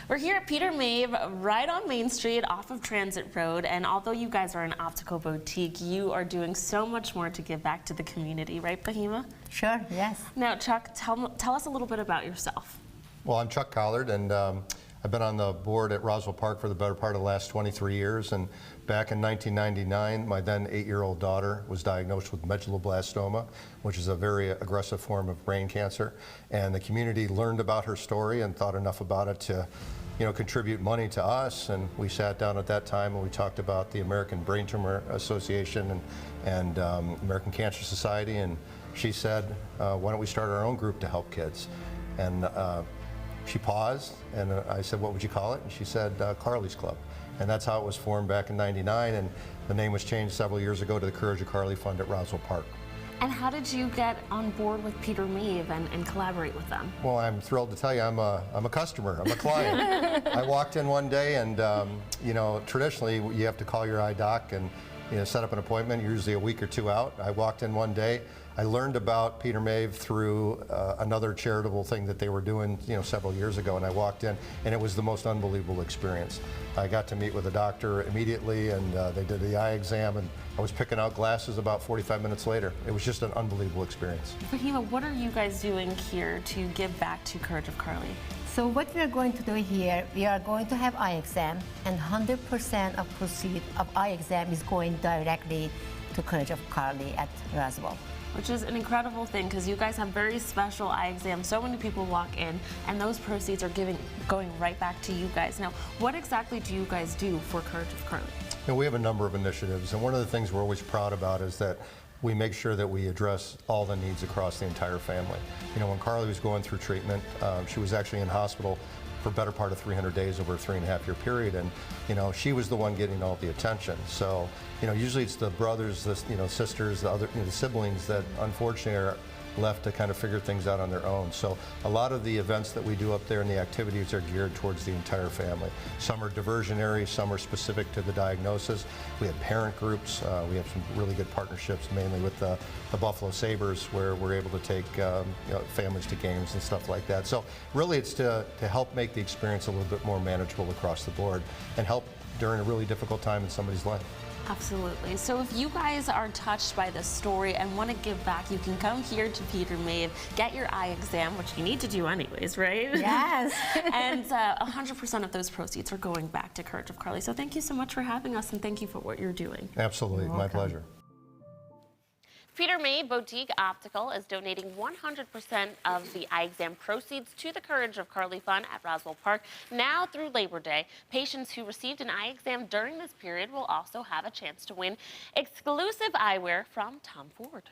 We're here at Peter Maeve, right on Main Street off of Transit Road, and although you guys are an optical boutique, you are doing so much more to give back to the community, right, Bahima? Sure, yes. Now, Chuck, tell us a little bit about yourself. Well, I'm Chuck Collard, and I've been on the board at Roswell Park for the better part of the last 23 years, and back in 1999, my then 8-year-old daughter was diagnosed with medulloblastoma, which is a very aggressive form of brain cancer, and the community learned about her story and thought enough about it to contribute money to us, and we sat down at that time and we talked about the American Brain Tumor Association and American Cancer Society, and she said, why don't we start our own group to help kids? And she paused, and I said, what would you call it? And she said, Carly's Club. And that's how it was formed back in '99, and the name was changed several years ago to the Courage of Carly Fund at Roswell Park. And how did you get on board with Peter Maeve and collaborate with them? Well, I'm thrilled to tell you I'm a customer, I'm a client. I walked in one day and, traditionally you have to call your eye doc and set up an appointment, usually a week or two out. I walked in one day. I learned about Peter Maeve through another charitable thing that they were doing several years ago, and I walked in and it was the most unbelievable experience. I got to meet with a doctor immediately, and they did the eye exam, and I was picking out glasses about 45 minutes later. It was just an unbelievable experience. Bahima, what are you guys doing here to give back to Courage of Carly? So what we are going to do here, we are going to have eye exam, and 100% of proceeds of eye exam is going directly to Courage of Carly at Roswell. Which is an incredible thing, because you guys have very special eye exams. So many people walk in, and those proceeds are going right back to you guys. Now, what exactly do you guys do for Courage of Carly? We have a number of initiatives, and one of the things we're always proud about is that we make sure that we address all the needs across the entire family. When Carly was going through treatment, she was actually in hospital for a better part of 300 days over a 3.5-year period, and she was the one getting all the attention. So usually it's the brothers, the sisters, the other the siblings that unfortunately are left to kind of figure things out on their own. So a lot of the events that we do up there and the activities are geared towards the entire family. Some are diversionary, some are specific to the diagnosis. We have parent groups. We have some really good partnerships, mainly with the Buffalo Sabres, where we're able to take families to games and stuff like that. So really it's to help make the experience a little bit more manageable across the board and help during a really difficult time in somebody's life. Absolutely. So if you guys are touched by this story and want to give back, you can come here to Peter Maeve, get your eye exam, which you need to do anyways, right? Yes. And 100% of those proceeds are going back to Courage of Carly. So thank you so much for having us, and thank you for what you're doing. Absolutely. My pleasure. Peter Maeve Boutique Optical is donating 100% of the eye exam proceeds to the Courage of Carly Fund at Roswell Park. Now through Labor Day, patients who received an eye exam during this period will also have a chance to win exclusive eyewear from Tom Ford.